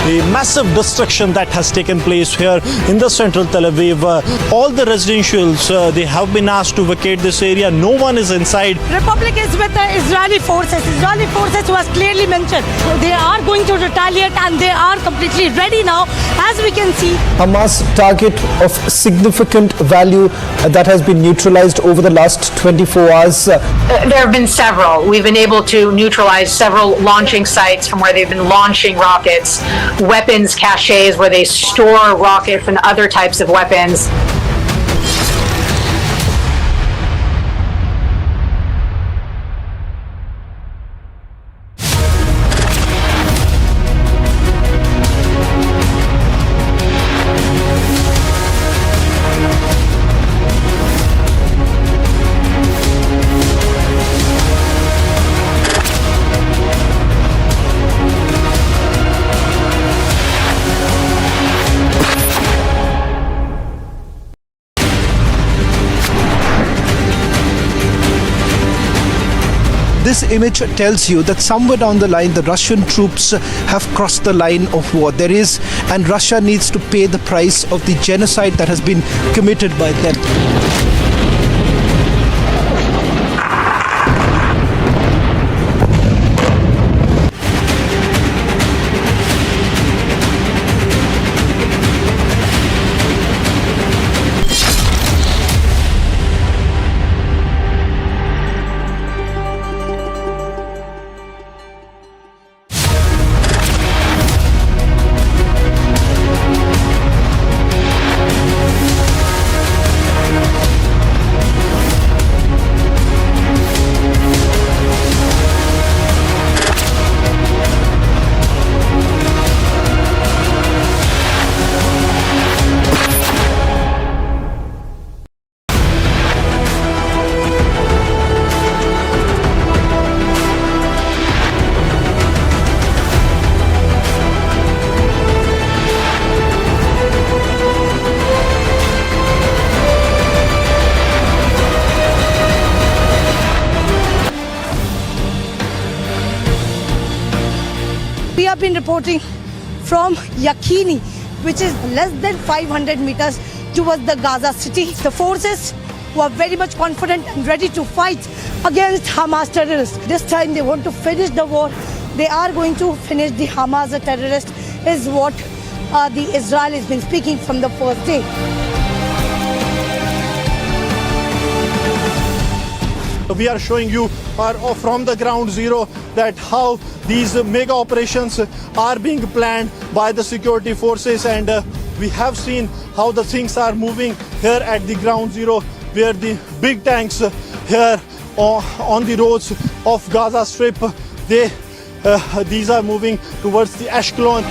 the massive destruction that has taken place here in the central Tel Aviv. All the residentials, they have been asked to vacate this area. No one is inside. Republic is with the Israeli forces. Israeli forces was clearly mentioned. They are going to retaliate and they are completely ready now, as we can see. Hamas target of significant value that has been neutralized over the last 24 hours. There have been several. We've been able to neutralize several launching sites from where they've been launching rockets, weapons caches where they store rockets and other types of weapons. This image tells you that somewhere down the line the Russian troops have crossed the line of war. And Russia needs to pay the price of the genocide that has been committed by them. We have been reporting from Yakini, which is less than 500 meters towards the Gaza city. The forces were very much confident and ready to fight against Hamas terrorists. This time they want to finish the war. They are going to finish the Hamas terrorists, is what the Israel has been speaking from the first day. We are showing you from the ground zero that how these mega operations are being planned by the security forces, and we have seen how the things are moving here at the ground zero, where the big tanks here on the roads of Gaza Strip, these are moving towards the Ashkelon.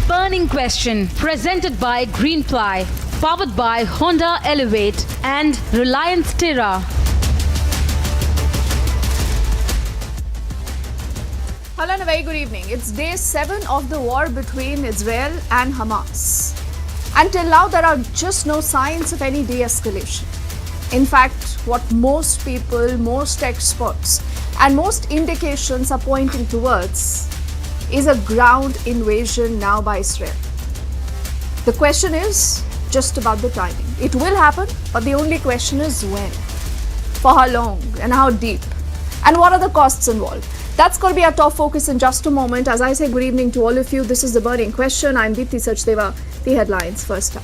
Burning Question, presented by Greenply, powered by Honda Elevate and Reliance Terra. Hello and a very good evening. It's day 7 of the war between Israel and Hamas. Until now, there are just no signs of any de-escalation. In fact, what most people, most experts, and most indications are pointing towards is a ground invasion now by Israel. The question is just about the timing. It will happen, but the only question is when, for how long, and how deep, and what are the costs involved. That's going to be our top focus in just a moment. As I say, good evening to all of you. This is the Burning Question. I'm Deepthi Sachdeva. The headlines first up.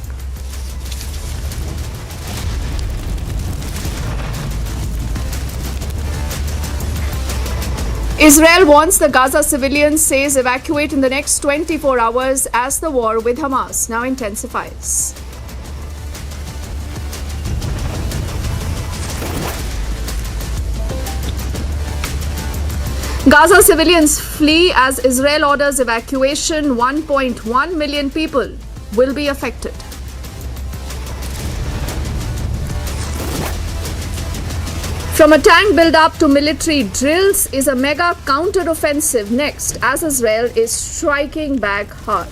Israel wants the Gaza civilians, says evacuate in the next 24 hours as the war with Hamas now intensifies. Gaza civilians flee as Israel orders evacuation. 1.1 million people will be affected. From a tank build-up to military drills, is a mega counter-offensive next as Israel is striking back hard.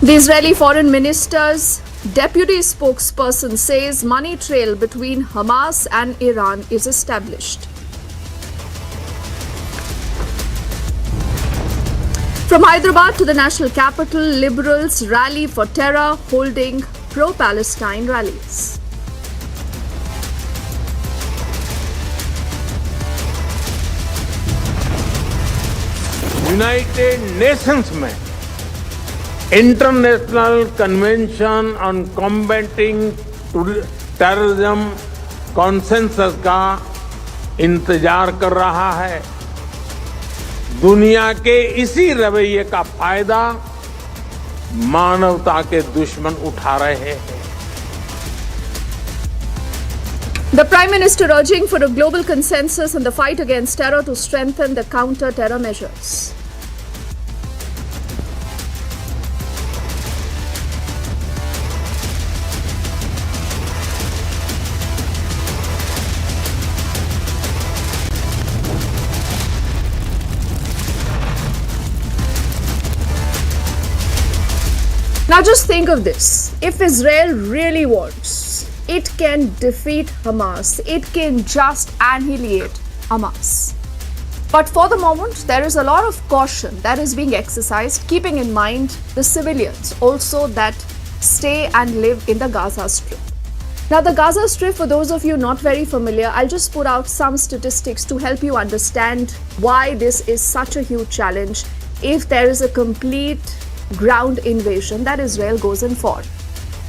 The Israeli foreign minister's deputy spokesperson says money trail between Hamas and Iran is established. From Hyderabad to the national capital, liberals rally for terror, holding pro-Palestine rallies. United Nations में international convention on combating terrorism consensus का इंतजार कर रहा है। दुनिया के इसी रवैये का फायदा मानवता के दुश्मन उठा रहे हैं। The Prime Minister urging for a global consensus on the fight against terror to strengthen the counter-terror measures. Now just think of this. If Israel really wants, it can defeat Hamas. It can just annihilate Hamas. But for the moment, there is a lot of caution that is being exercised, keeping in mind the civilians also that stay and live in the Gaza Strip. Now, the Gaza Strip, for those of you not very familiar, I'll just put out some statistics to help you understand why this is such a huge challenge if there is a complete ground invasion that Israel goes in for.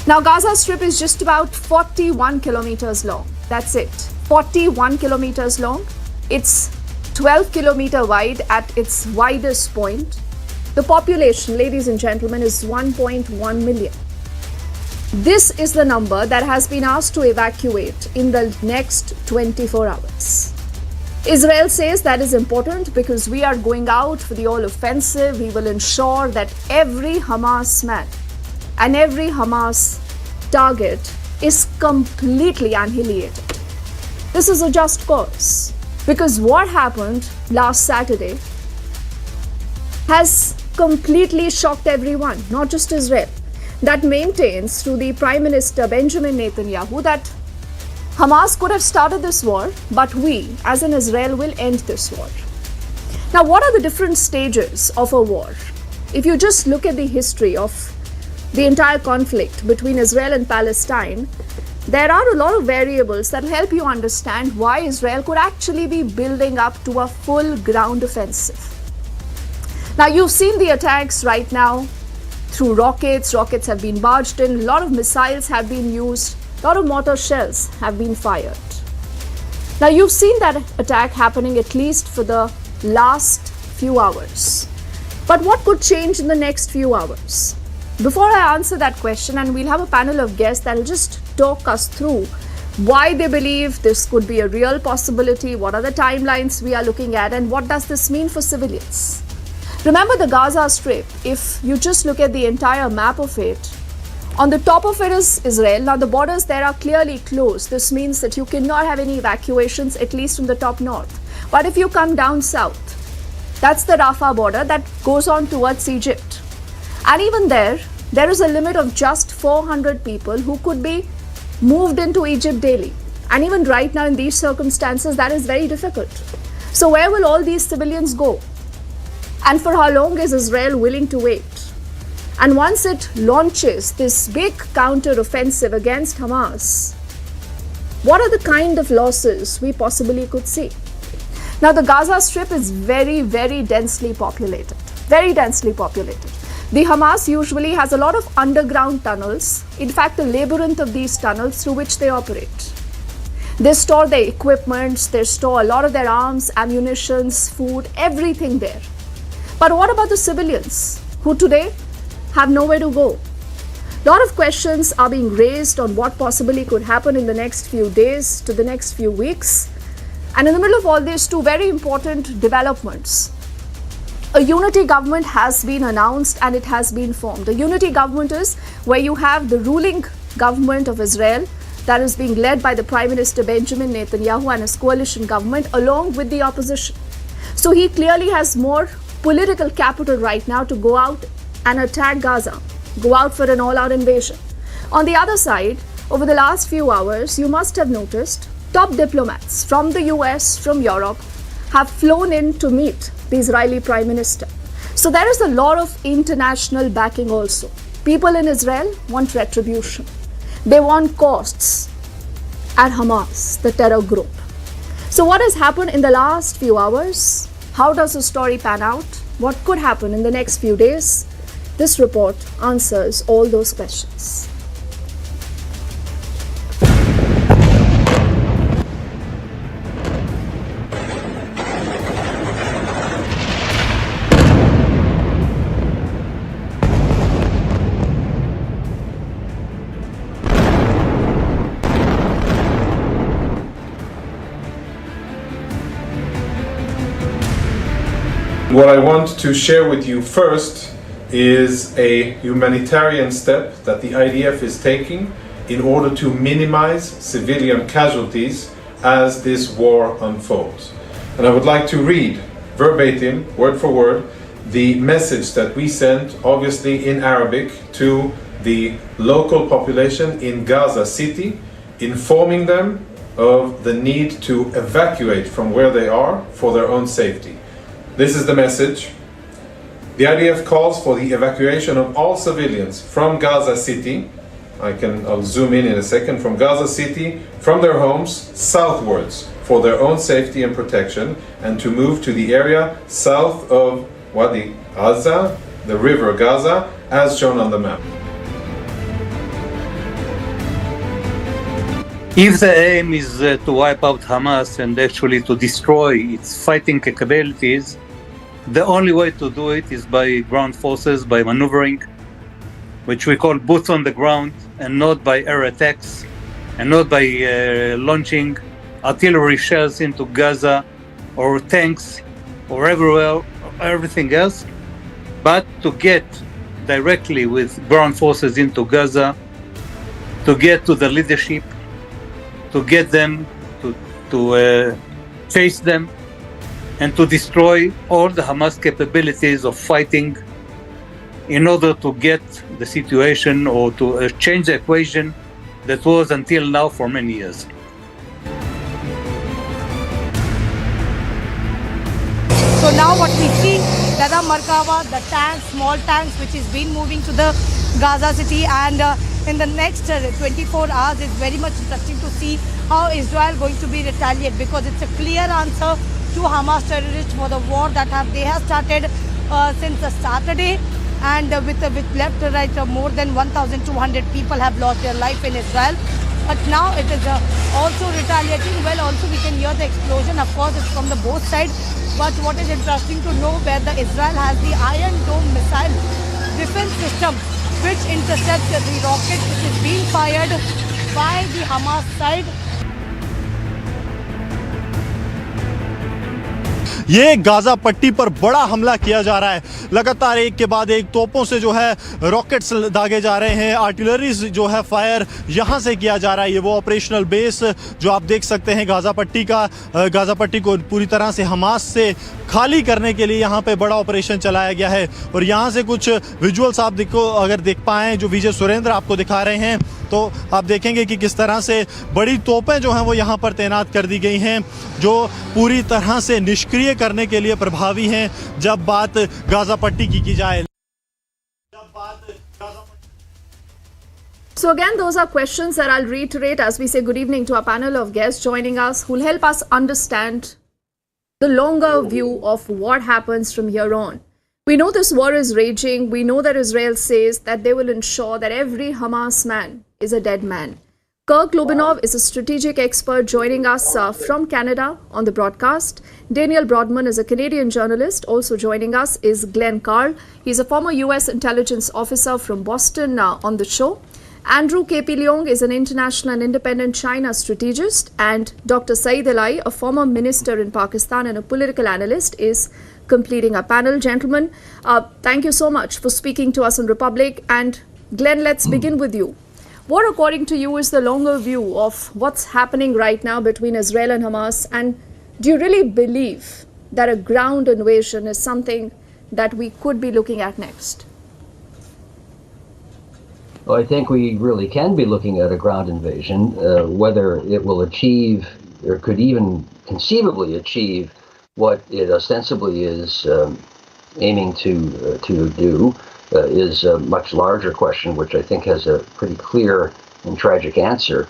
Now, Gaza Strip is just about 41 kilometers long. That's it. 41 kilometers long. It's 12 kilometer wide at its widest point. The population, ladies and gentlemen, is 1.1 million. This is the number that has been asked to evacuate in the next 24 hours. Israel says that is important because we are going out for the all offensive. We will ensure that every Hamas man and every Hamas target is completely annihilated. This is a just cause because what happened last Saturday has completely shocked everyone, not just Israel, that maintains through the Prime Minister Benjamin Netanyahu that Hamas could have started this war, but we, as in Israel, will end this war. Now, what are the different stages of a war? If you just look at the history of the entire conflict between Israel and Palestine, there are a lot of variables that will help you understand why Israel could actually be building up to a full ground offensive. Now, you've seen the attacks right now through rockets. Rockets have been barged in, a lot of missiles have been used. A lot of mortar shells have been fired. Now, you've seen that attack happening at least for the last few hours. But what could change in the next few hours? Before I answer that question, and we'll have a panel of guests that will just talk us through why they believe this could be a real possibility, what are the timelines we are looking at, and what does this mean for civilians. Remember the Gaza Strip, if you just look at the entire map of it, on the top of it is Israel. Now, the borders there are clearly closed. This means that you cannot have any evacuations, at least from the top north. But if you come down south, that's the Rafah border that goes on towards Egypt. And even there is a limit of just 400 people who could be moved into Egypt daily. And even right now in these circumstances, that is very difficult. So where will all these civilians go? And for how long is Israel willing to wait? And once it launches this big counter-offensive against Hamas, what are the kind of losses we possibly could see? Now, the Gaza Strip is very, very densely populated. Very densely populated. The Hamas usually has a lot of underground tunnels. In fact, a labyrinth of these tunnels through which they operate. They store their equipment, they store a lot of their arms, ammunitions, food, everything there. But what about the civilians who today have nowhere to go? A lot of questions are being raised on what possibly could happen in the next few days to the next few weeks. And in the middle of all this, two very important developments. A unity government has been announced and it has been formed. A unity government is where you have the ruling government of Israel that is being led by the Prime Minister Benjamin Netanyahu and his coalition government along with the opposition. So he clearly has more political capital right now to go out and attack Gaza. go out for an all-out invasion. On the other side, over the last few hours, you must have noticed top diplomats from the US, from Europe, have flown in to meet the Israeli Prime Minister. So there is a lot of international backing also. People in Israel want retribution. They want costs at Hamas, the terror group. So what has happened in the last few hours? How does the story pan out? What could happen in the next few days? This report answers all those questions. What I want to share with you first is a humanitarian step that the IDF is taking in order to minimize civilian casualties as this war unfolds. And I would like to read verbatim, word for word, the message that we sent, obviously in Arabic, to the local population in Gaza City, informing them of the need to evacuate from where they are for their own safety. This is the message. The IDF calls for the evacuation of all civilians from Gaza City. I'll zoom in a second. From Gaza City, from their homes southwards for their own safety and protection, and to move to the area south of Wadi Gaza, the river Gaza, as shown on the map. If the aim is to wipe out Hamas and actually to destroy its fighting capabilities, the only way to do it is by ground forces, by maneuvering, which we call boots on the ground, and not by air attacks, and not by launching artillery shells into Gaza or tanks or everything else, but to get directly with ground forces into Gaza, to get to the leadership, to get them to face them, and to destroy all the Hamas capabilities of fighting in order to get the situation or to change the equation that was until now for many years. So now what we see, Dada Markava, the tanks, small tanks, which is been moving to the Gaza city, and in the next 24 hours, it's very much interesting to see how Israel going to be retaliate, because it's a clear answer to Hamas terrorists for the war that they have started since the Saturday, and with left to right more than 1,200 people have lost their life in Israel. But now it is also retaliating. Well, also we can hear the explosion. Of course, it's from the both sides. But what is interesting to know, where the Israel has the Iron Dome missile defense system, which intercepts the rocket which is being fired by the Hamas side. ये Gaza पट्टी पर बड़ा हमला किया जा रहा है। लगातार एक के बाद एक तोपों से जो है रॉकेट्स दागे जा रहे हैं, आर्टिलरीज जो है फायर यहां से किया जा रहा है। ये वो ऑपरेशनल बेस जो आप देख सकते हैं गाजा पट्टी का, गाजा पट्टी को पूरी तरह से हमास से खाली करने के लिए यहां पे बड़ा ऑपरेशन चलाया गया है। और यहां से कुछ विजुअल्स आप अगर देख पाएँ जो विजय सुरेंद्र आपको दिखा रहे हैं, तो आप देखेंगे कि किस तरह से बड़ी तोपें जो हैं वो यहाँ पर तैनात कर दी गई हैं, जो पूरी तरह से निष्क्रिय करने के लिए प्रभावी हैं जब बात गाजा पट्टी की जाए। So again, those are questions that I'll reiterate as we say good evening to our panel of guests joining us, who will help us understand the longer view of what happens from here on. We know this war is raging. We know that Israel says that they will ensure that every Hamas man is a dead man. Kirk Lubinov is a strategic expert joining us from Canada on the broadcast. Daniel Brodman is a Canadian journalist. Also joining us is Glenn Carl. He's a former US intelligence officer from Boston on the show. Andrew K.P. Leong is an international and independent China strategist. And Dr. Saeed Elai, a former minister in Pakistan and a political analyst, is completing our panel. Gentlemen, thank you so much for speaking to us on Republic. And Glenn, let's begin with you. What, according to you, is the longer view of what's happening right now between Israel and Hamas? And do you really believe that a ground invasion is something that we could be looking at next? Well, I think we really can be looking at a ground invasion. Whether it will achieve or could even conceivably achieve what it ostensibly is aiming to do is a much larger question, which I think has a pretty clear and tragic answer.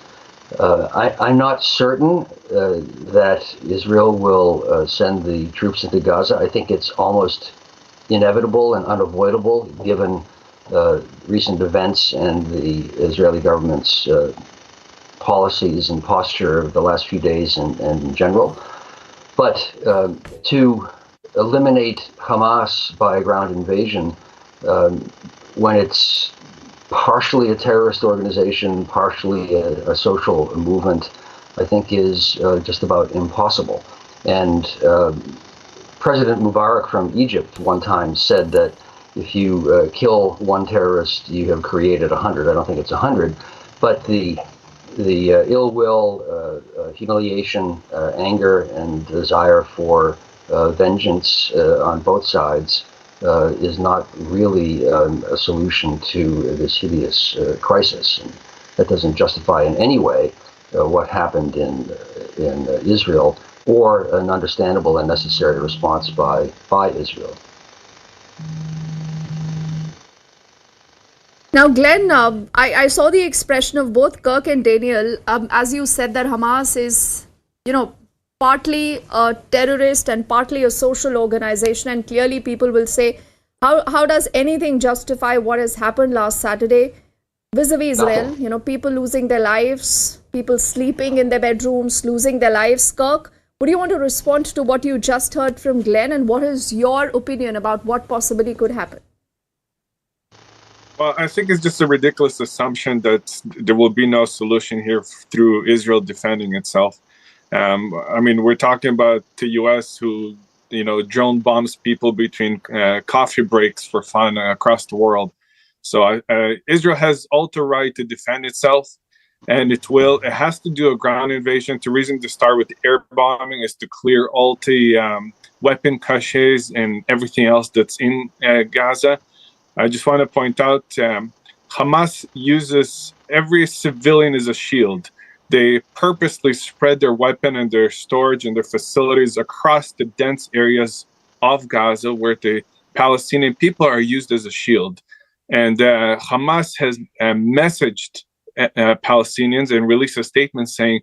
I'm not certain that Israel will send the troops into Gaza. I think it's almost inevitable and unavoidable given recent events and the Israeli government's policies and posture of the last few days and in general. But to eliminate Hamas by a ground invasion when it's partially a terrorist organization, partially a social movement, I think is just about impossible. And President Mubarak from Egypt one time said that if you kill one terrorist, you have created 100. I don't think it's 100, but the ill will, humiliation, anger, and desire for vengeance on both sides is not really a solution to this hideous crisis. And that doesn't justify in any way what happened in Israel, or an understandable and necessary response by Israel. Now, Glenn, I saw the expression of both Kirk and Daniel as you said that Hamas is, partly a terrorist and partly a social organization. And clearly people will say, how does anything justify what has happened last Saturday vis-a-vis Israel? People losing their lives, people sleeping in their bedrooms, losing their lives. Kirk, would you want to respond to what you just heard from Glenn? And what is your opinion about what possibly could happen? Well, I think it's just a ridiculous assumption that there will be no solution here through Israel defending itself. We're talking about the U.S. who, drone bombs people between coffee breaks for fun across the world. So Israel has all the right to defend itself, and it has to do a ground invasion. The reason to start with air bombing is to clear all the weapon caches and everything else that's in Gaza. I just want to point out Hamas uses every civilian as a shield. They purposely spread their weapon and their storage and their facilities across the dense areas of Gaza where the Palestinian people are used as a shield. And Hamas has messaged Palestinians and released a statement saying,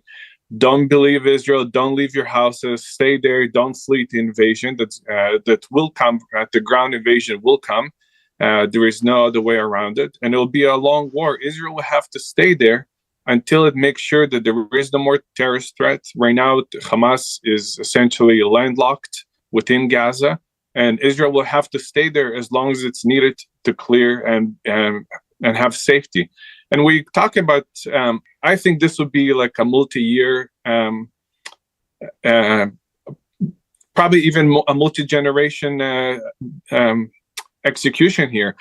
don't believe Israel, don't leave your houses, stay there, don't flee the invasion that will come, the ground invasion will come. There is no other way around it. And it will be a long war. Israel will have to stay there until it makes sure that there is no more terrorist threat. Right now, Hamas is essentially landlocked within Gaza, and Israel will have to stay there as long as it's needed to clear and have safety. And we talk about, I think this would be like a multi-year, probably even a multi-generation execution here.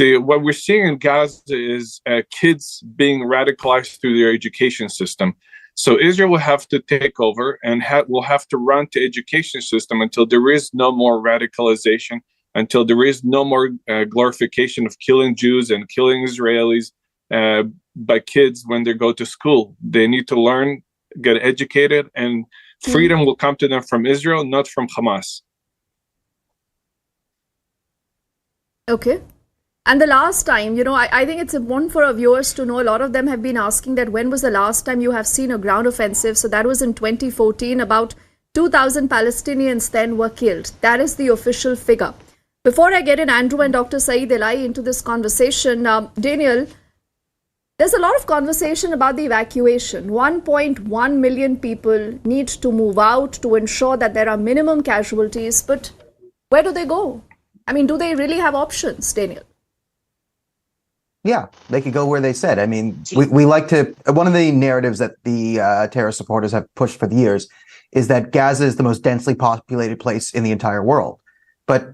What we're seeing in Gaza is kids being radicalized through their education system. So Israel will have to take over and will have to run the education system until there is no more radicalization, until there is no more glorification of killing Jews and killing Israelis by kids when they go to school. They need to learn, get educated, and freedom will come to them from Israel, not from Hamas. Okay. And the last time, I think it's important for our viewers to know, a lot of them have been asking that when was the last time you have seen a ground offensive? So that was in 2014. About 2,000 Palestinians then were killed. That is the official figure. Before I get in Andrew and Dr. Saeed Elahi into this conversation, Daniel, there's a lot of conversation about the evacuation. 1.1 million people need to move out to ensure that there are minimum casualties. But where do they go? Do they really have options, Daniel? Yeah, they could go where they said. We like to, one of the narratives that the terrorist supporters have pushed for the years is that Gaza is the most densely populated place in the entire world. But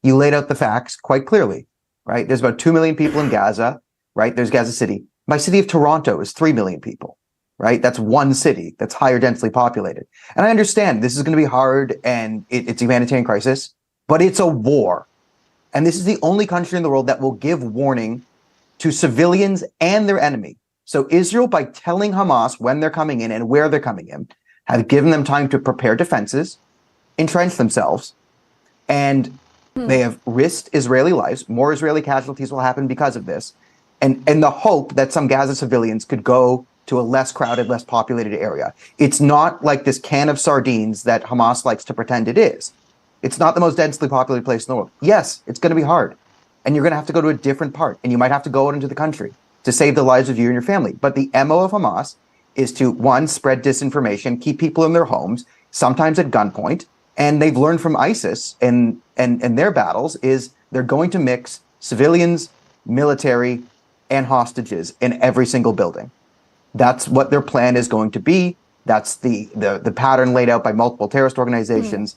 you laid out the facts quite clearly, right? There's about 2 million people in Gaza, right? There's Gaza City. My city of Toronto is 3 million people, right? That's one city that's higher densely populated. And I understand this is going to be hard and it's a humanitarian crisis, but it's a war. And this is the only country in the world that will give warning to civilians and their enemy. So Israel, by telling Hamas when they're coming in and where they're coming in, have given them time to prepare defenses, entrench themselves, and they have risked Israeli lives. More Israeli casualties will happen because of this. And the hope that some Gaza civilians could go to a less crowded, less populated area. It's not like this can of sardines that Hamas likes to pretend it is. It's not the most densely populated place in the world. Yes, it's going to be hard. And you're going to have to go to a different part. And you might have to go out into the country to save the lives of you and your family. But the MO of Hamas is to, one, spread disinformation, keep people in their homes, sometimes at gunpoint. And they've learned from ISIS and their battles is they're going to mix civilians, military, and hostages in every single building. That's what their plan is going to be. That's the pattern laid out by multiple terrorist organizations.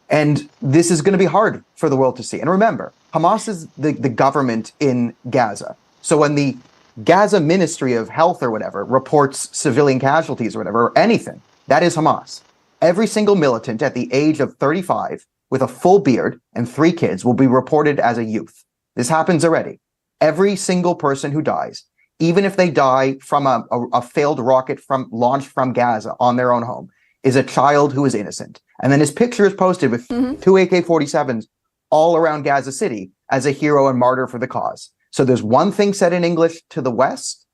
And this is going to be hard for the world to see. And remember, Hamas is the government in Gaza. So when the Gaza Ministry of Health or whatever reports civilian casualties or whatever, or anything, that is Hamas. Every single militant at the age of 35 with a full beard and 3 kids will be reported as a youth. This happens already. Every single person who dies, even if they die from a failed rocket launched from Gaza on their own home, is a child who is innocent. And then his picture is posted with 2 AK-47s all around Gaza City as a hero and martyr for the cause. So there's one thing said in English to the West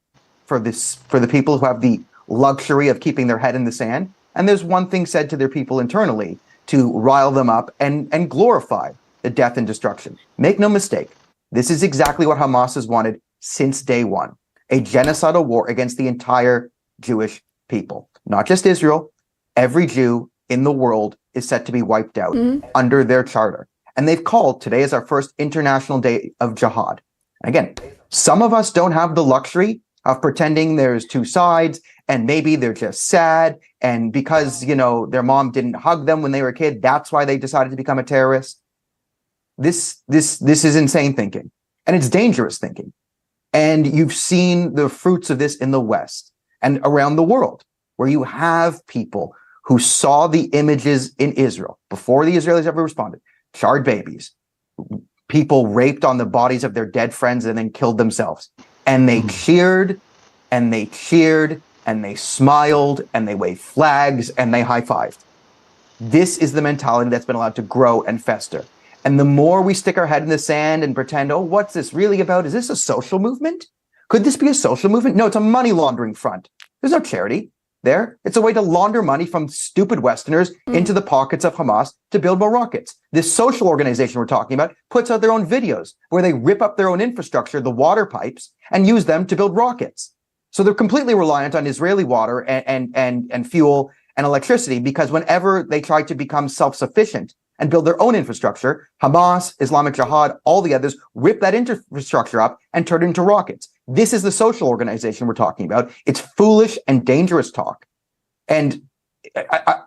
for the people who have the luxury of keeping their head in the sand. And there's one thing said to their people internally to rile them up and glorify the death and destruction. Make no mistake, this is exactly what Hamas has wanted since day one. A genocidal war against the entire Jewish people. Not just Israel. Every Jew in the world is set to be wiped out under their charter. And they've called, today is our first international day of jihad. Again, some of us don't have the luxury of pretending there's two sides and maybe they're just sad. And because, their mom didn't hug them when they were a kid, that's why they decided to become a terrorist. This is insane thinking. And it's dangerous thinking. And you've seen the fruits of this in the West and around the world, where you have people who saw the images in Israel before the Israelis ever responded, charred babies, people raped on the bodies of their dead friends and then killed themselves. And they cheered and they cheered and they smiled and they waved flags and they high-fived. This is the mentality that's been allowed to grow and fester. And the more we stick our head in the sand and pretend, oh, what's this really about? Is this a social movement? Could this be a social movement? No, it's a money laundering front. There's no charity there. It's a way to launder money from stupid Westerners into the pockets of Hamas to build more rockets. This social organization we're talking about puts out their own videos where they rip up their own infrastructure, the water pipes, and use them to build rockets. So they're completely reliant on Israeli water and fuel and electricity, because whenever they try to become self-sufficient and build their own infrastructure, Hamas, Islamic Jihad, all the others rip that infrastructure up and turn it into rockets. This is the social organization we're talking about. It's foolish and dangerous talk. And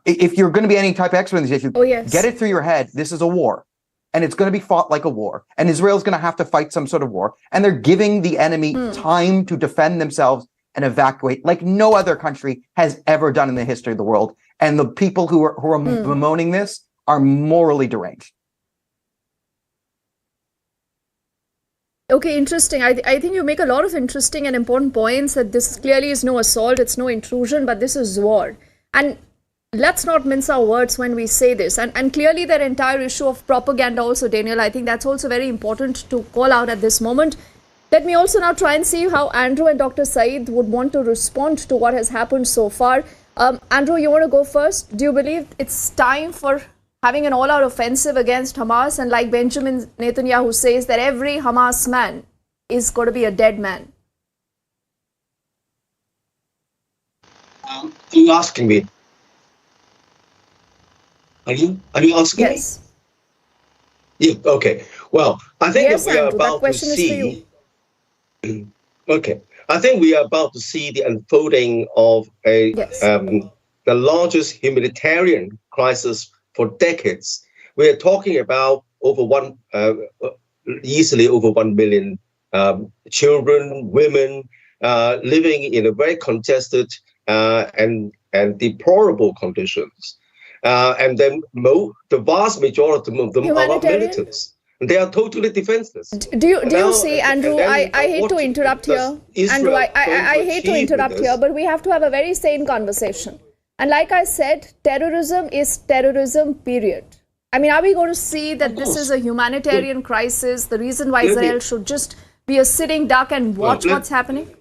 if you're going to be any type of expert in this issue, get it through your head. This is a war. And it's going to be fought like a war. And Israel's going to have to fight some sort of war. And they're giving the enemy time to defend themselves and evacuate like no other country has ever done in the history of the world. And the people who are bemoaning this are morally deranged. Okay, interesting. I think you make a lot of interesting and important points that this clearly is no assault, it's no intrusion, but this is war. And let's not mince our words when we say this. And clearly that entire issue of propaganda also, Daniel, I think that's also very important to call out at this moment. Let me also now try and see how Andrew and Dr. Saeed would want to respond to what has happened so far. Andrew, you want to go first? Do you believe it's time for having an all-out offensive against Hamas, and like Benjamin Netanyahu says, that every Hamas man is going to be a dead man? Are you asking me? Are you asking me? Yes. Yeah, okay. Well, I think yes, that we are Andrew, about to see... Okay. I think we are about to see the unfolding of the largest humanitarian crisis for decades. We are talking about easily over 1 million children, women living in a very congested and deplorable conditions. And then the vast majority of them are militants. They are totally defenseless. Do you see, Andrew, I hate to interrupt here. Andrew, I hate to interrupt here, but we have to have a very sane conversation. And like I said, terrorism is terrorism, period. I mean, are we going to see that this is a humanitarian crisis, the reason why Israel should just be a sitting duck and watch what's happening?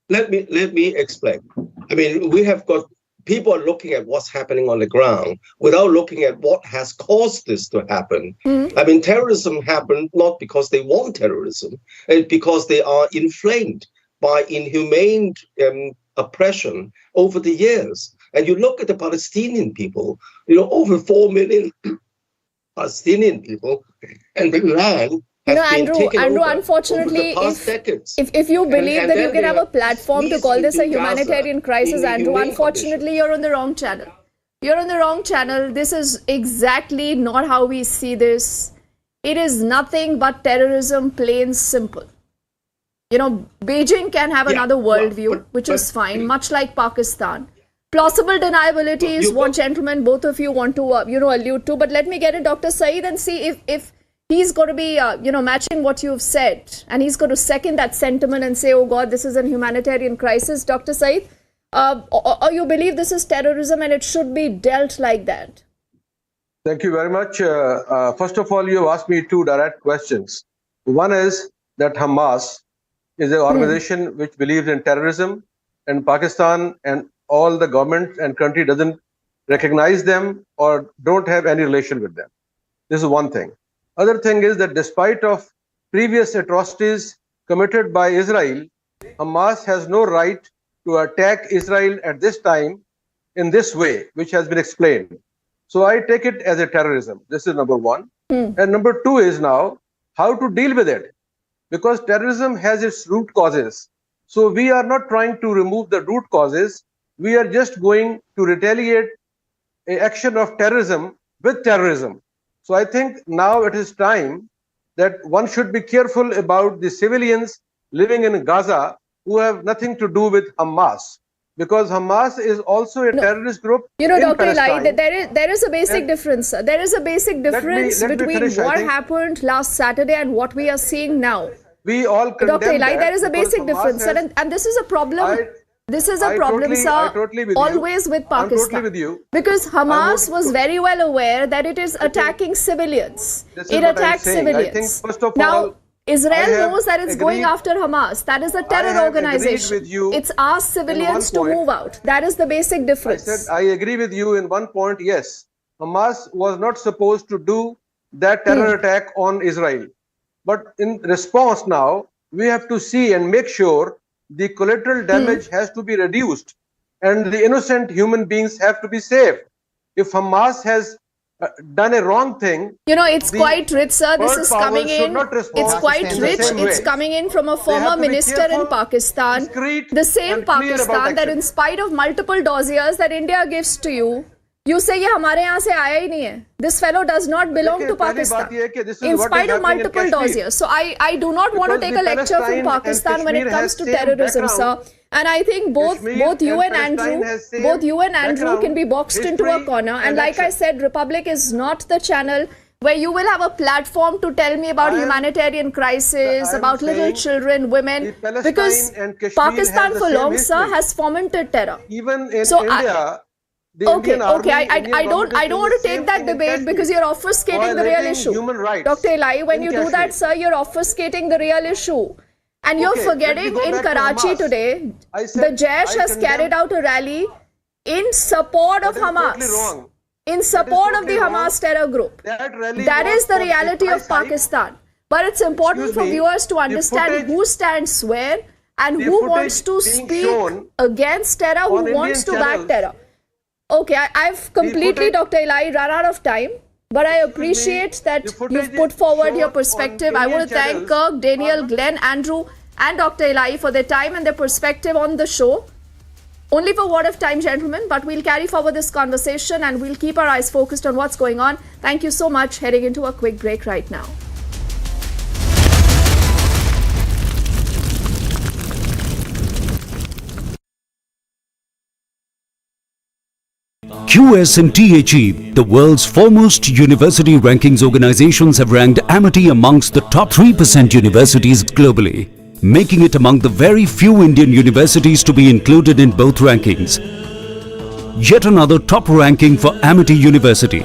Let me explain. I mean, we have got people are looking at what's happening on the ground without looking at what has caused this to happen. I mean, terrorism happened not because they want terrorism, it's because they are inflamed by inhumane oppression over the years. And you look at the Palestinian people, over 4 million Palestinian people, and the land has been taken Andrew, over unfortunately, over the past decades. If you believe that you can have a platform to call this a Gaza humanitarian crisis, Andrew, unfortunately, you're on the wrong channel. You're on the wrong channel. This is exactly not how we see this. It is nothing but terrorism, plain simple. Beijing can have another worldview, which is fine, much like Pakistan. Plausible deniability is what, gentlemen, both of you want to, allude to. But let me get it, Dr. Saeed, and see if he's going to be, matching what you've said. And he's going to second that sentiment and say, oh, God, this is a humanitarian crisis. Dr. Saeed, or you believe this is terrorism and it should be dealt like that? Thank you very much. First of all, you asked me two direct questions. One is that Hamas is an organization which believes in terrorism, and Pakistan and all the government and country doesn't recognize them or don't have any relation with them. This is one thing. Other thing is that despite of previous atrocities committed by Israel, Hamas has no right to attack Israel at this time in this way, which has been explained. So I take it as a terrorism. This is number one. And number two is now how to deal with it, because terrorism has its root causes. So we are not trying to remove the root causes. We are just going to retaliate an action of terrorism with terrorism. So I think now it is time that one should be careful about the civilians living in Gaza who have nothing to do with Hamas, because Hamas is also a terrorist group. Dr. Eli, there is a basic difference. There is a basic difference between what happened last Saturday and what we are seeing now. We all condemn Dr. Eli, there is a because basic difference, and this is a problem. This is a problem, sir, always with Pakistan. I'm totally with you. Because Hamas was very well aware that it is attacking civilians. It attacks civilians. I think, first of now, all, Israel knows that it's going after Hamas. That is a terror organization. It's asked civilians to move out. That is the basic difference. I agree with you in one point, yes. Hamas was not supposed to do that terror attack on Israel. But in response now, we have to see and make sure the collateral damage has to be reduced and the innocent human beings have to be saved. If Hamas has done a wrong thing, it's quite rich, sir. This is coming in. It's quite rich. It's coming in from a former minister in Pakistan. The same Pakistan that, in spite of multiple dossiers that India gives to you, you say ye hamare yahan se aaya hi nahi hai. This fellow does not belong to Pakistan, in spite of multiple dossiers. So I do not want to take a lecture from Pakistan when it comes to terrorism, sir. And I think both you and Andrew can be boxed into a corner. And like I said, Republic is not the channel where you will have a platform to tell me about humanitarian crisis, about little children, women, because Pakistan for long, sir, has fomented terror. Even in India. Okay. I don't want to take that debate because you're obfuscating the real issue. Dr. Eli, when you do that, sir, you're obfuscating the real issue. And you're forgetting in Karachi today, the Jaish has carried out a rally in support of Hamas. In support of the Hamas terror group. That is the reality of Pakistan. But it's important for viewers to understand who stands where and who wants to speak against terror, who wants to back terror. Okay, I've completely, Dr. Eli, run out of time, but I appreciate that you've put forward your perspective. I want to thank Kirk, Daniel, Glenn, Andrew, and Dr. Eli for their time and their perspective on the show. Only for word of time, gentlemen, but we'll carry forward this conversation and we'll keep our eyes focused on what's going on. Thank you so much. Heading into a quick break right now. QS and THE, the world's foremost university rankings organizations, have ranked Amity amongst the top 3% universities globally, making it among the very few Indian universities to be included in both rankings. Yet another top ranking for Amity University.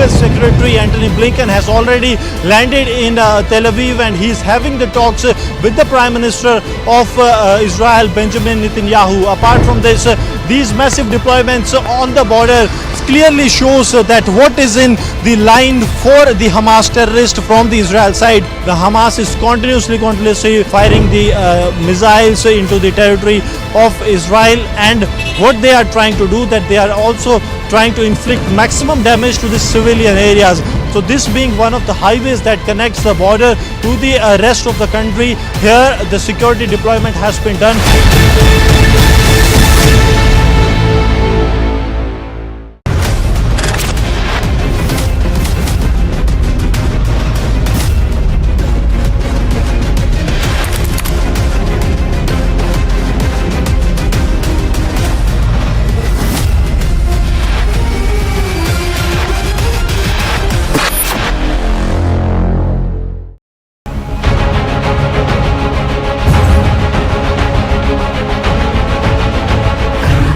US Secretary Antony Blinken has already landed in Tel Aviv, and he's having the talks with the Prime Minister of Israel, Benjamin Netanyahu. Apart from this, these massive deployments on the border clearly shows that what is in the line for the Hamas terrorists from the Israel side. The Hamas is continuously firing the missiles into the territory of Israel, and what they are trying to do, that they are also trying to inflict maximum damage to the civilian areas. So this being one of the highways that connects the border to the rest of the country, here the security deployment has been done.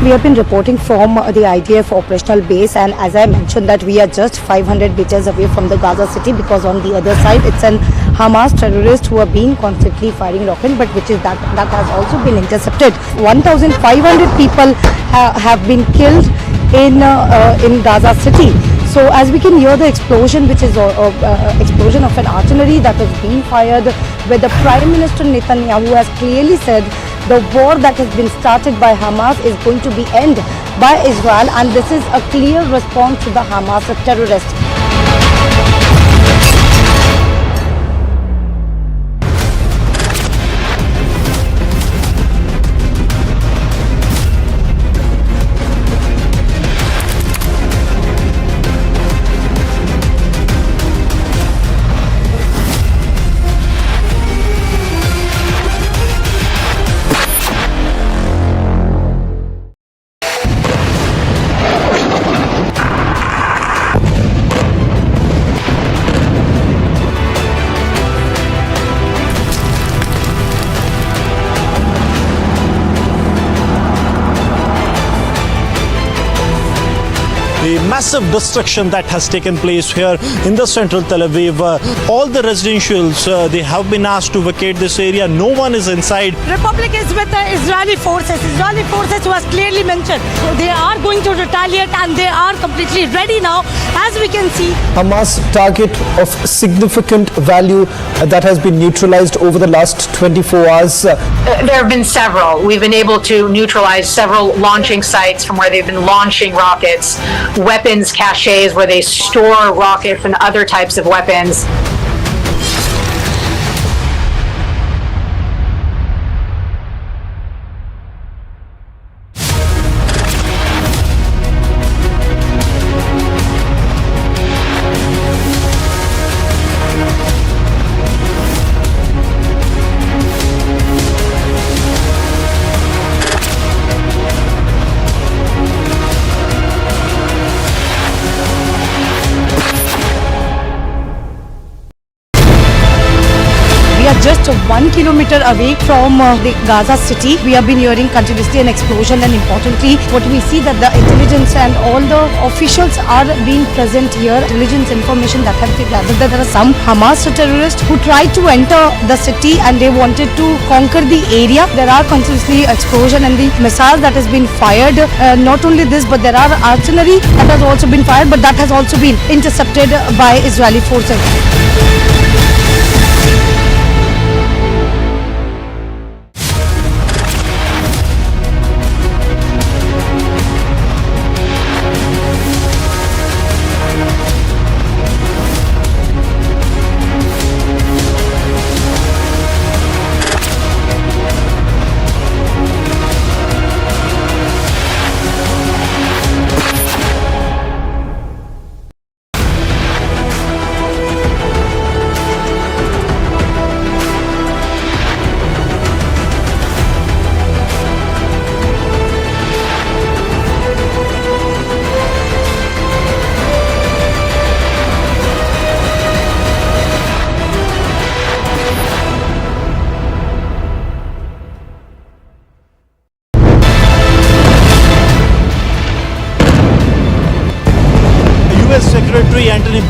We have been reporting from the IDF operational base, and as I mentioned that we are just 500 meters away from the Gaza city, because on the other side it's an Hamas terrorist who have been constantly firing rockets, but which is that has also been intercepted. 1,500 people have been killed in Gaza city. So as we can hear the explosion, which is explosion of an artillery that was being fired, where the Prime Minister Netanyahu has clearly said the war that has been started by Hamas is going to be ended by Israel, and this is a clear response to the Hamas terrorists. The massive destruction that has taken place here in the central Tel Aviv. All the residentials, they have been asked to vacate this area. No one is inside. Republic is with the Israeli forces. Israeli forces who has clearly mentioned they are going to retaliate, and they are completely ready now, as we can see. Hamas target of significant value that has been neutralized over the last 24 hours. There have been several. We've been able to neutralize several launching sites from where they've been launching rockets, weapons caches where they store rockets and other types of weapons. Just 1 kilometer away from the Gaza city. We have been hearing continuously an explosion, and importantly what we see that the intelligence and all the officials are being present here. Intelligence information that has been gathered that there are some Hamas terrorists who tried to enter the city and they wanted to conquer the area. There are continuously explosion and the missiles that has been fired. Not only this, but there are artillery that has also been fired, but that has also been intercepted by Israeli forces.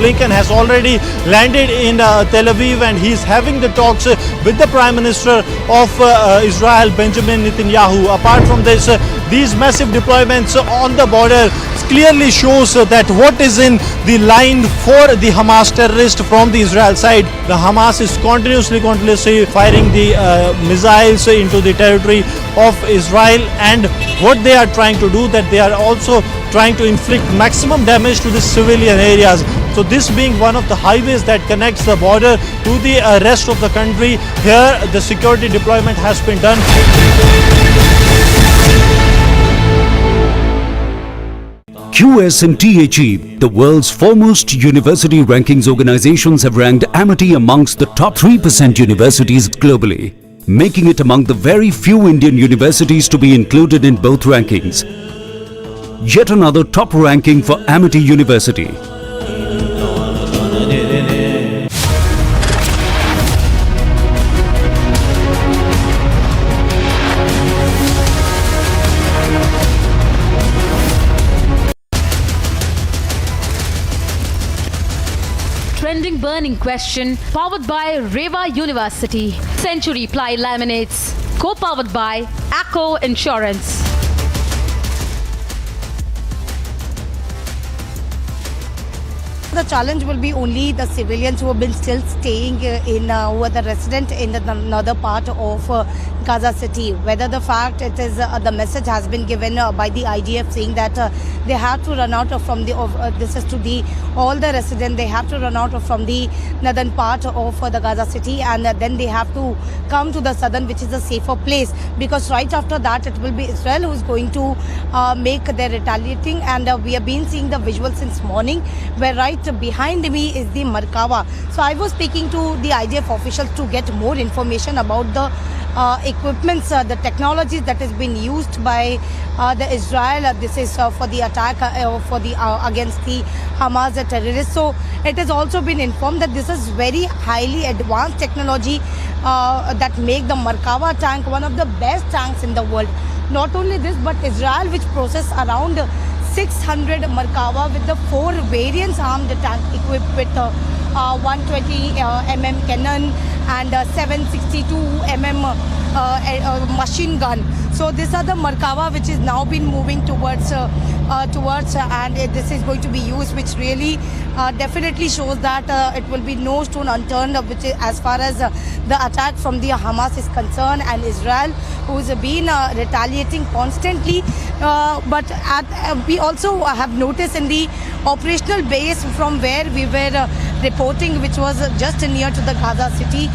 Blinken has already landed in Tel Aviv, and he's having the talks with the Prime Minister of Israel, Benjamin Netanyahu. Apart from this, these massive deployments on the border clearly shows that what is in the line for the Hamas terrorists from the Israel side. The Hamas is continuously firing the missiles into the territory of Israel, and what they are trying to do, that they are also trying to inflict maximum damage to the civilian areas. So this being one of the highways that connects the border to the rest of the country, here the security deployment has been done. QS and THE, the world's foremost university rankings organizations, have ranked Amity amongst the top 3% universities globally, making it among the very few Indian universities to be included in both rankings. Yet another top ranking for Amity University. Trending burning question, powered by Reva University. Century Ply Laminates, co-powered by ACO Insurance. The challenge will be only the civilians who have been still staying who are the resident in the another part of Gaza City. Whether the fact it is the message has been given by the IDF saying that they have to run out from the this is to the all the residents, they have to run out from the northern part of the Gaza City, and then they have to come to the southern, which is a safer place, because right after that it will be Israel who is going to make their retaliating. And we have been seeing the visuals since morning, where right behind me is the Markava. So I was speaking to the IDF officials to get more information about the equipments, the technologies that has been used by the Israel. This is for the attack for the against the Hamas terrorists. So it has also been informed that this is very highly advanced technology that make the Markava tank one of the best tanks in the world. Not only this, but Israel, which process around 600 Markava with the 4 variants armed tank equipped with 120 mm cannon and 762 mm machine gun. So these are the Markava which is now been moving towards and this is going to be used, which really definitely shows that it will be no stone unturned, which is as far as the attack from the Hamas is concerned, and Israel, who has been retaliating constantly. But we also have noticed in the operational base from where we were reporting, which was just near to the Gaza City,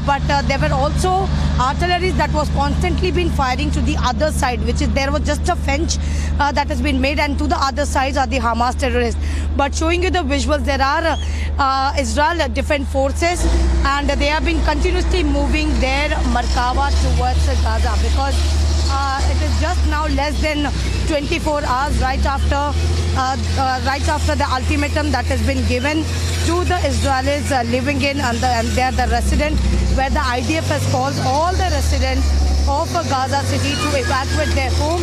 but there were also artillery that was constantly been firing to the other side, which is there was just a fence that has been made, and to the other sides are the Hamas terrorists. But showing you the visuals, there are Israel defense forces, and they have been continuously moving their Markava towards Gaza, because it is just now less than 24 hours right after the ultimatum that has been given to the Israelis living in and they are the resident, where the IDF has called all the residents of Gaza City to evacuate their home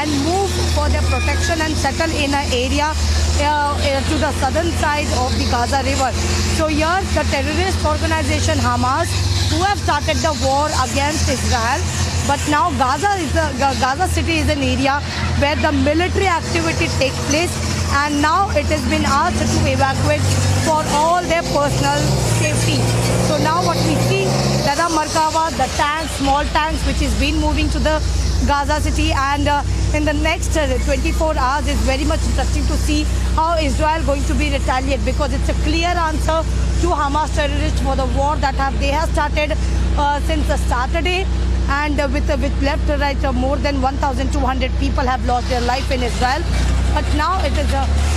and move for their protection and settle in an area to the southern side of the Gaza River. So here the terrorist organization Hamas, who have started the war against Israel, but now Gaza City is an area where the military activity takes place, and now it has been asked to evacuate for all their personal safety. So now what we see, there are Markava, the tanks, small tanks, which is been moving to the Gaza City, and in the next 24 hours is very much interesting to see how Israel going to be retaliate, because it's a clear answer to Hamas terrorists for the war that they have started since Saturday. And with left to right, more than 1,200 people have lost their life in Israel. But now it is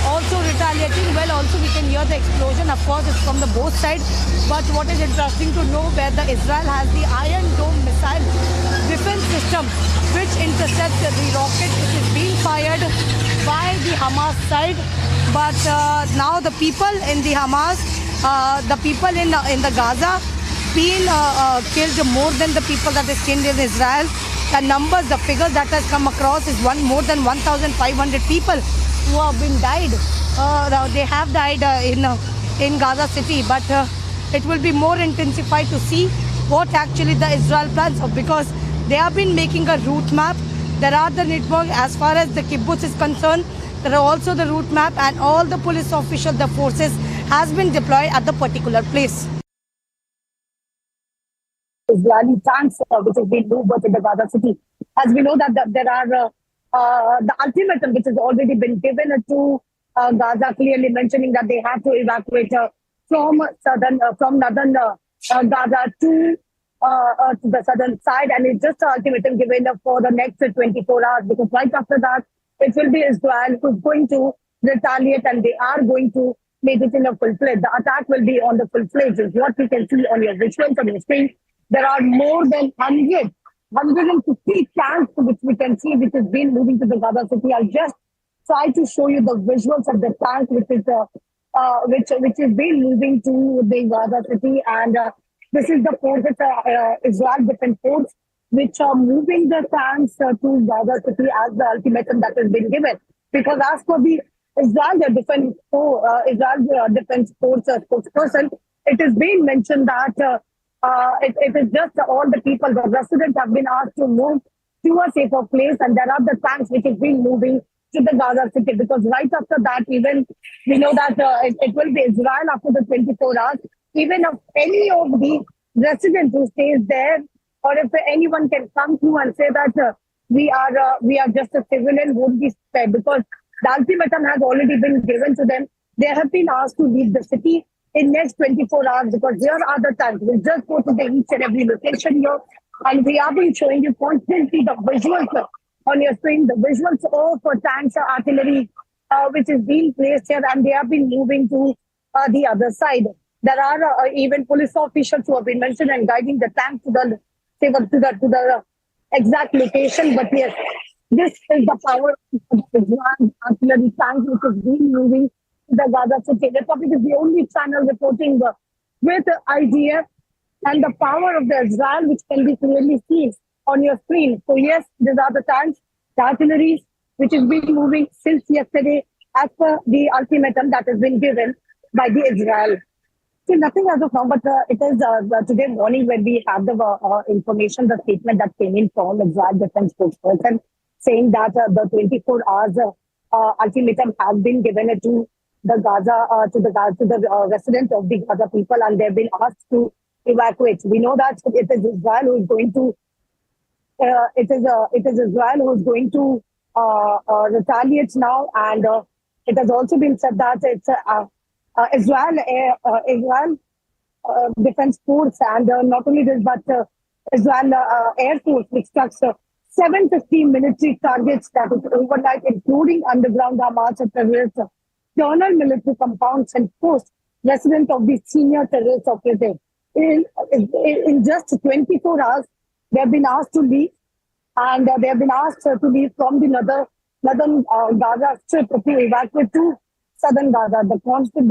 also retaliating. Well, also we can hear the explosion. Of course, it's from the both sides. But what is interesting to know, where the Israel has the Iron Dome missile defense system, which intercepts the rocket which is being fired by the Hamas side. But now the people in the Hamas, the people in the Gaza, been killed more than the people that is killed in Israel. The numbers, the figures that has come across is more than 1,500 people who have been died they have died in Gaza City, but it will be more intensified to see what actually the Israel plans of, because they have been making a route map. There are the network as far as the kibbutz is concerned. There are also the route map, and all the police officials, the forces has been deployed at the particular place. Israeli tanks which has been moved in the Gaza City. As we know that there are the ultimatum which has already been given to Gaza, clearly mentioning that they have to evacuate from northern Gaza to the southern side, and it's just an ultimatum given for the next 24 hours, because right after that it will be Israel who's going to retaliate, and they are going to make it in a full-fledged. The attack will be on the full-fledged, is what we can see on your visuals on your screen. There are more than 150 tanks which we can see, which has been moving to the Gaza City. I'll just try to show you the visuals of the tank which is being moving to the Gaza City, and this is the forces, Israel Defense Force, which are moving the tanks to Gaza City as the ultimatum that has been given. Because as for the Israel Defense Force spokesperson, it is being mentioned that it is just all the people, the residents have been asked to move to a safer place, and there are the tanks which is being moving to the Gaza City, because right after that, even we know that it will be Israel after the 24 hours. Even if any of the residents who stays there, or if anyone can come through and say that we are just a civilian, would be spared, because the ultimatum has already been given to them. They have been asked to leave the city in next 24 hours, because here are the tanks. We'll just go to each and every location here, and we have been showing you constantly the visuals on your screen, the visuals of tanks, artillery, which is being placed here, and they have been moving to the other side. There are even police officials who have been mentioned and guiding the tank to the exact location. But yes, this is the power of the artillery tank which is being moving to the Gaza City. Republic is the only channel reporting with IDF and the power of the Israel, which can be clearly seen on your screen. So yes, these are the tanks, the artillery, which has been moving since yesterday as per the ultimatum that has been given by the Israel. See, nothing as of now, but it is today morning when we have the information, the statement that came in from Israel Defense spokesperson saying that the 24 hours ultimatum has been given to the Gaza, to the residents of the Gaza people, and they've been asked to evacuate. We know that it is Israel who is going to Israel who is going to retaliate now, and it has also been said that it's Israel Defense Force, and not only this, but Israel Air Force, which struck 750 military targets that is overnight, including underground Hamas terrorists, internal military compounds, and posts resident of the senior terrorist operative. In just 24 hours, they have been asked to leave, and they have been asked to leave from the northern Gaza Strip to evacuate to southern Gaza. The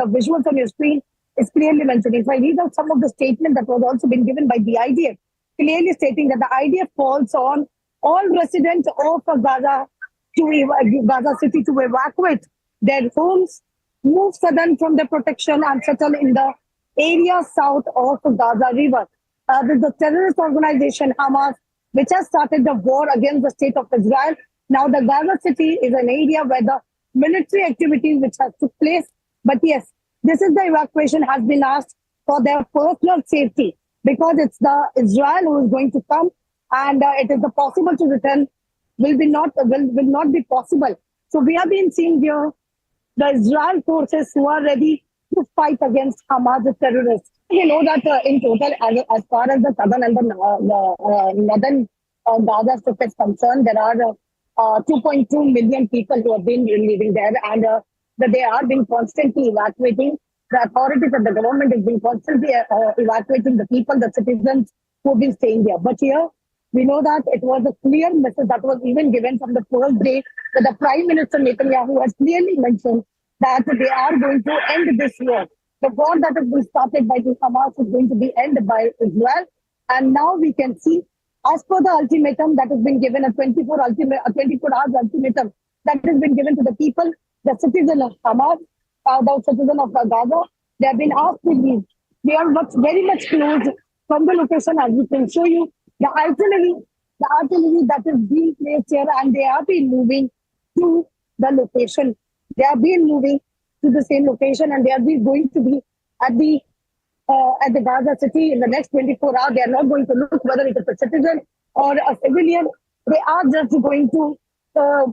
visuals on your screen is clearly mentioning. If I read out some of the statement that was also been given by the IDF, clearly stating that the IDF calls on all residents of Gaza City to evacuate their homes, move southern from their protection, and settle in the area south of Gaza River. The terrorist organization Hamas, which has started the war against the state of Israel. Now the Gaza City is an area where the military activities which has took place. But yes, this is the evacuation has been asked for their personal safety, because it's the Israel who is going to come, and it is the possible to return will not be possible. So we have been seeing here the Israel forces who are ready to fight against Hamas terrorists. You know that in total, as far as the southern and the northern Gaza Strip is concerned, there are 2.2 million people who have been living there, and that they are being constantly evacuating. The authorities of the government has been constantly evacuating the people, the citizens who have been staying there. But here, we know that it was a clear message that was even given from the first day, that the Prime Minister Netanyahu has clearly mentioned that they are going to end this war. The war that has been started by the Hamas is going to be ended by Israel. And now we can see, as per the ultimatum that has been given, a 24 hours ultimatum that has been given to the people, the citizens of Hamas, the citizen of Gaza. They have been asked to leave. They are very much close from the location, as we can show you. The artillery that is being placed here, and they have been moving to the location. They have been moving to the same location, and they are going to be at the Gaza city in the next 24 hours. They are not going to look whether it is a citizen or a civilian. They are just going to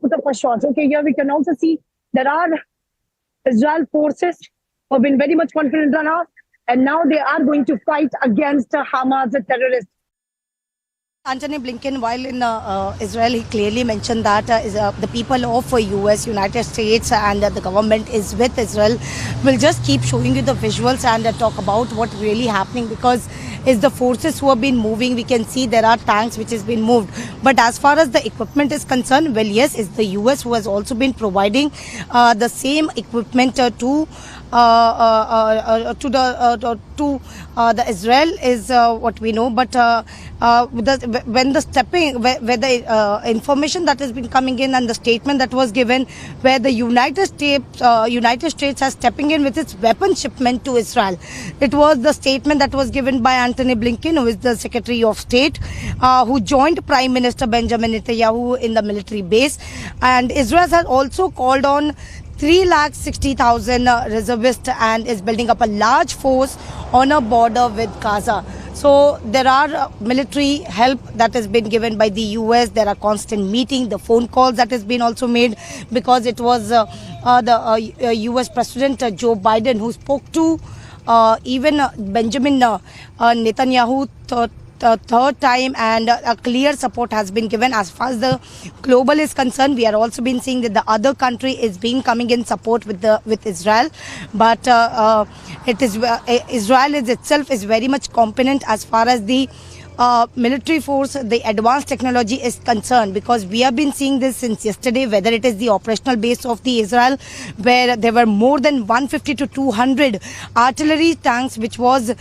put up a shot. Okay, here we can also see there are Israel forces who have been very much confident on us, and now they are going to fight against Hamas, the terrorists. Antony Blinken, while in Israel, he clearly mentioned that the people of US, United States, and the government is with Israel. We'll just keep showing you the visuals and talk about what really happening, because it's the forces who have been moving. We can see there are tanks which has been moved. But as far as the equipment is concerned, well, yes, it's the US who has also been providing the same equipment to the Israel is what we know, but when the information that has been coming in and the statement that was given, where the United States has stepping in with its weapon shipment to Israel, it was the statement that was given by Antony Blinken, who is the Secretary of State, who joined Prime Minister Benjamin Netanyahu in the military base, and Israel has also called on 360,000 reservists and is building up a large force on a border with Gaza. So there are military help that has been given by the US. There are constant meetings, the phone calls that has been also made, because it was the US President Joe Biden who spoke to even Benjamin Netanyahu third time, and a clear support has been given. As far as the global is concerned, we are also been seeing that the other country is being coming in support with Israel, but Israel itself is very much competent as far as the military force, the advanced technology is concerned, because we have been seeing this since yesterday, whether it is the operational base of the Israel, where there were more than 150 to 200 artillery tanks which was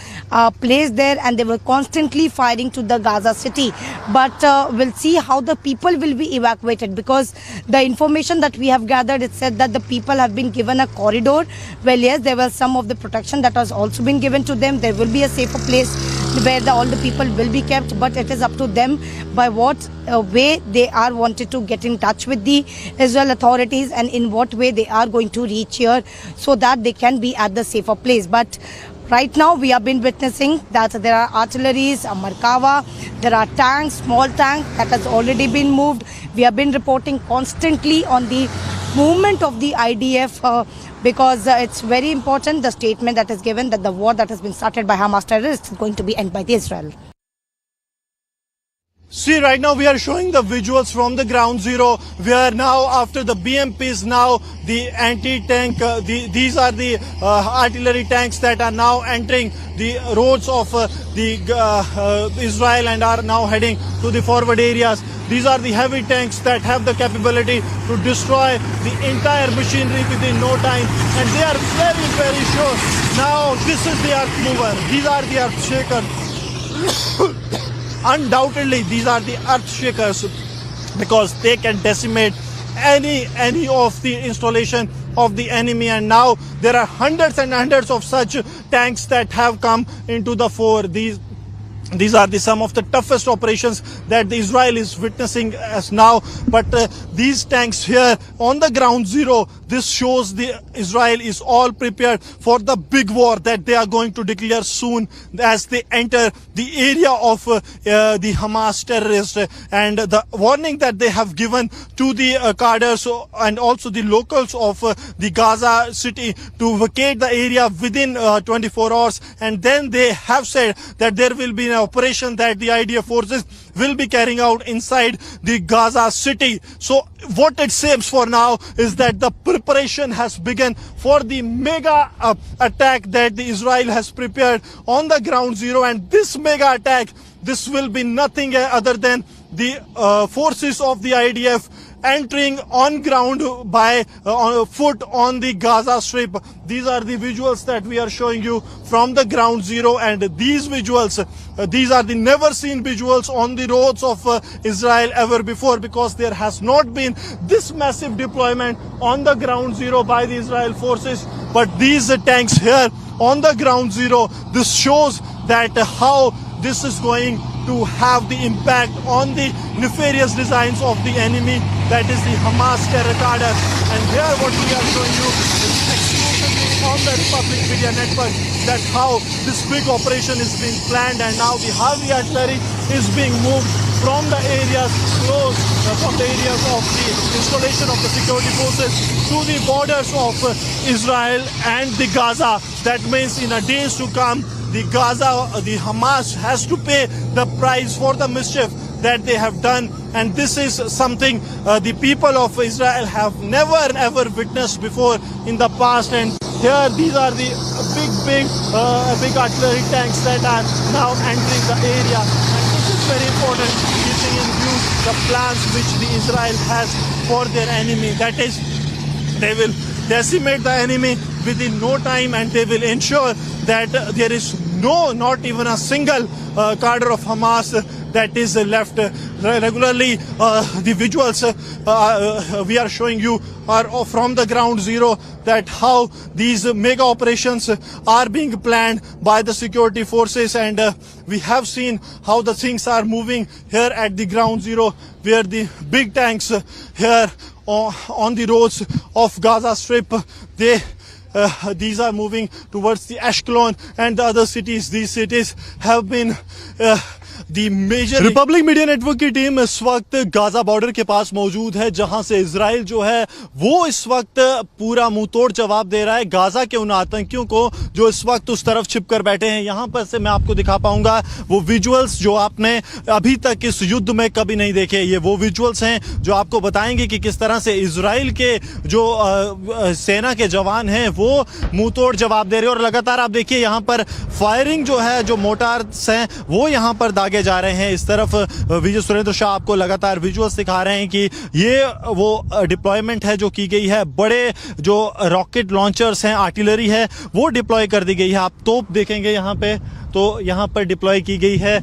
placed there, and they were constantly firing to the Gaza city. But we'll see how the people will be evacuated, because the information that we have gathered, it said that the people have been given a corridor. Well, yes, there was some of the protection that has also been given to them. There will be a safer place where all the people will be kept, but it is up to them by what way they are wanted to get in touch with the Israel authorities, and in what way they are going to reach here so that they can be at the safer place. But right now we have been witnessing that there are artilleries, a Markava, there are tanks, small tanks that has already been moved. We have been reporting constantly on the movement of the IDF, because it's very important, the statement that is given, that the war that has been started by Hamas terrorists is going to be ended by the Israel. See, right now we are showing the visuals from the ground zero, where now after the BMPs, now the anti-tank, these are the artillery tanks that are now entering the roads of Israel and are now heading to the forward areas. These are the heavy tanks that have the capability to destroy the entire machinery within no time, and they are very, very sure. Now this is the earth mover. These are the earth shakers. Undoubtedly, these are the earth shakers, because they can decimate any of the installation of the enemy. And now there are hundreds and hundreds of such tanks that have come into the fore. These are some of the toughest operations that Israel is witnessing as now. But these tanks here on the ground zero, this shows the Israel is all prepared for the big war that they are going to declare soon as they enter the area of the Hamas terrorists. And the warning that they have given to the cadres and also the locals of the Gaza city to vacate the area within 24 hours. And then they have said that there will be an operation that the IDF forces will be carrying out inside the Gaza city. So what it seems for now is that the preparation has begun for the mega attack that the Israel has prepared on the ground zero. And this mega attack, this will be nothing other than the forces of the IDF entering on ground by on foot on the Gaza Strip. These are the visuals that we are showing you from the ground zero, and these visuals, these are the never seen visuals on the roads of Israel ever before, because there has not been this massive deployment on the ground zero by the Israel forces. But these tanks here on the ground zero, this shows that how this is going to have the impact on the nefarious designs of the enemy, that is the Hamas terror cadre. And here what we are showing you is exclusively on the Republic Media Network, that how this big operation is being planned, and now the heavy artillery is being moved from the areas close, from the areas of the installation of the security forces to the borders of Israel and the Gaza. That means in the days to come, the Hamas has to pay the price for the mischief that they have done. And this is something the people of Israel have never ever witnessed before in the past. And here these are the big artillery tanks that are now entering the area. And this is very important, keeping in view the plans which the Israel has for their enemy. That is, they will decimate the enemy within no time, and they will ensure that there is not even a single cadre of Hamas that is left. Regularly, the visuals we are showing you are from the ground zero, that how these mega operations are being planned by the security forces. And we have seen how the things are moving here at the ground zero, where the big tanks here on the roads of Gaza Strip, these are moving towards the Ashkelon and the other cities. These cities have been the major. Republic media network की team इस वक्त Gaza border के पास मौजूद है, जहां से Israel जो है वो इस वक्त पूरा मुंह तोड़ जवाब दे रहा है गाजा के उन आतंकियों को जो इस वक्त उस तरफ छिप कर बैठे हैं। यहां पर से मैं आपको दिखा पाऊंगा वो विजुअल्स जो आपने अभी तक इस युद्ध में कभी नहीं देखे। ये वो विजुअल्स हैं जो आपको बताएंगे कि किस तरह से इजराइल के जो सेना के जवान हैं वो मुंह तोड़ जवाब दे रहे हैं। और लगातार आप देखिए यहाँ पर फायरिंग जो है, जो मोटार्स हैं वो यहाँ पर दागे जा रहे हैं। इस तरफ विजय सुरेंद्र शाह आपको लगातार विजुअल्स दिखा रहे हैं कि ये वो डिप्लॉयमेंट है जो की गई है। बड़े जो रॉकेट लॉन्चर्स हैं, आर्टिलरी है, वो डिप्लॉय कर दी गई है। आप तोप देखेंगे यहाँ पे, तो यहाँ पर डिप्लॉय की गई है।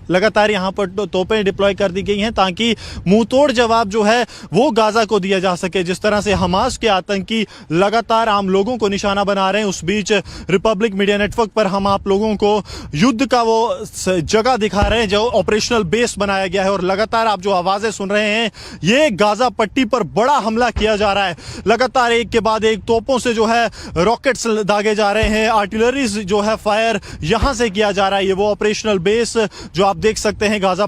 लगातार यहाँ पर तोपें डिप्लॉय कर दी गई हैं ताकि मुंह तोड़ जवाब जो है वो गाजा को दिया जा सके। जिस तरह से हमास के आतंकी लगातार आम लोगों को निशाना बना रहे हैं, उस बीच रिपब्लिक मीडिया नेटवर्क पर हम आप लोगों को युद्ध का वो जगह दिखा रहे हैं जो ऑपरेशनल बेस बनाया गया है। और लगातार आप जो आवाजें सुन रहे हैं, ये गाजा पट्टी पर बड़ा हमला किया जा रहा है। लगातार एक के बाद एक तोपों से जो है रॉकेट्स दागे जा रहे हैं, आर्टिलरी जो है फायर यहां से किया जा रहा है। ये वो ऑपरेशनल बेस जो आप देख सकते हैं गाजा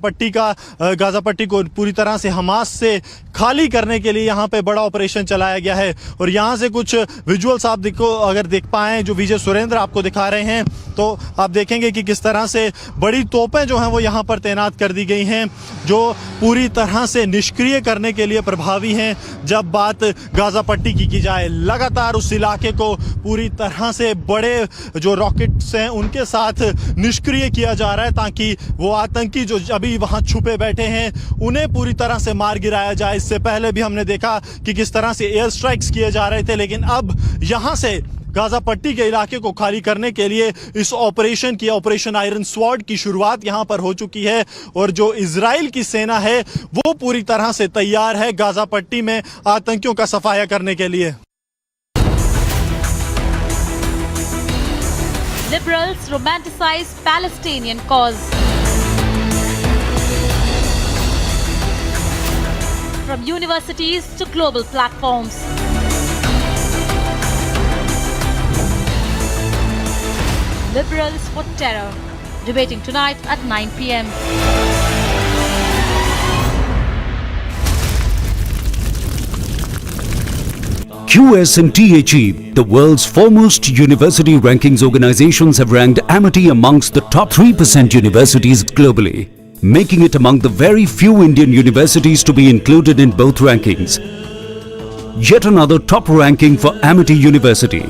पट्टी को पूरी तरह से हमास से खाली करने के लिए यहाँ पे बड़ा ऑपरेशन चलाया गया है। और यहाँ से कुछ विजुअल्स आप अगर देख पाएं जो विजय सुरेंद्र आपको दिखा रहे हैं, तो आप देखेंगे कि किस तरह से बड़ी तोपें जो हैं वो यहाँ पर तैनात कर दी गई हैं, जो पूरी तरह से निष्क्रिय करने के लिए प्रभावी हैं। जब बात गाजा पट्टी की जाए, लगातार उस इलाके को पूरी तरह से बड़े जो रॉकेट्स हैं उनके साथ निष्क्रिय किया जा रहा है, ताकि वो आतंकी जो अभी वहां छुपे बैठे हैं उन्हें पूरी तरह से मार गिराया जाए। इससे पहले भी हमने देखा कि किस तरह से एयर स्ट्राइक्स किए जा रहे थे, लेकिन अब यहां से गाजा पट्टी के इलाके को खाली करने के लिए इस ऑपरेशन आयरन स्वॉर्ड की शुरुआत यहां पर हो चुकी है। और जो इजराइल की सेना है वो पूरी तरह से तैयार है गाजा पट्टी में आतंकियों का सफाया करने के लिए। Liberals romanticize Palestinian cause. From universities to global platforms. Liberals for Terror, debating tonight at 9 p.m. QS&THE, the world's foremost university rankings organizations, have ranked Amity amongst the top 3% universities globally, making it among the very few Indian universities to be included in both rankings. Yet another top ranking for Amity University.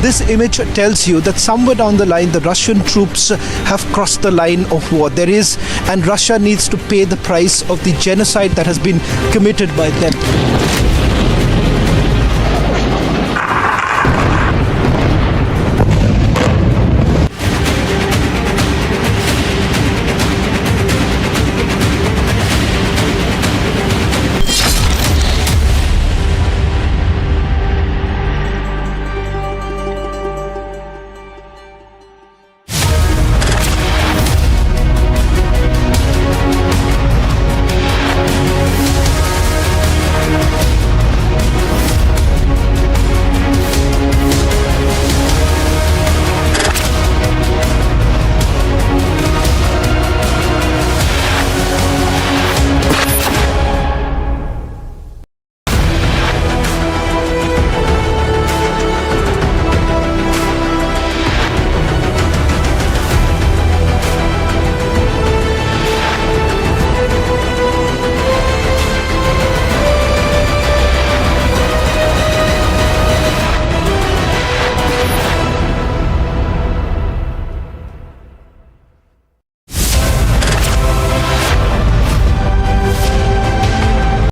This image tells you that somewhere down the line, the Russian troops have crossed the line of war. There is, and Russia needs to pay the price of the genocide that has been committed by them.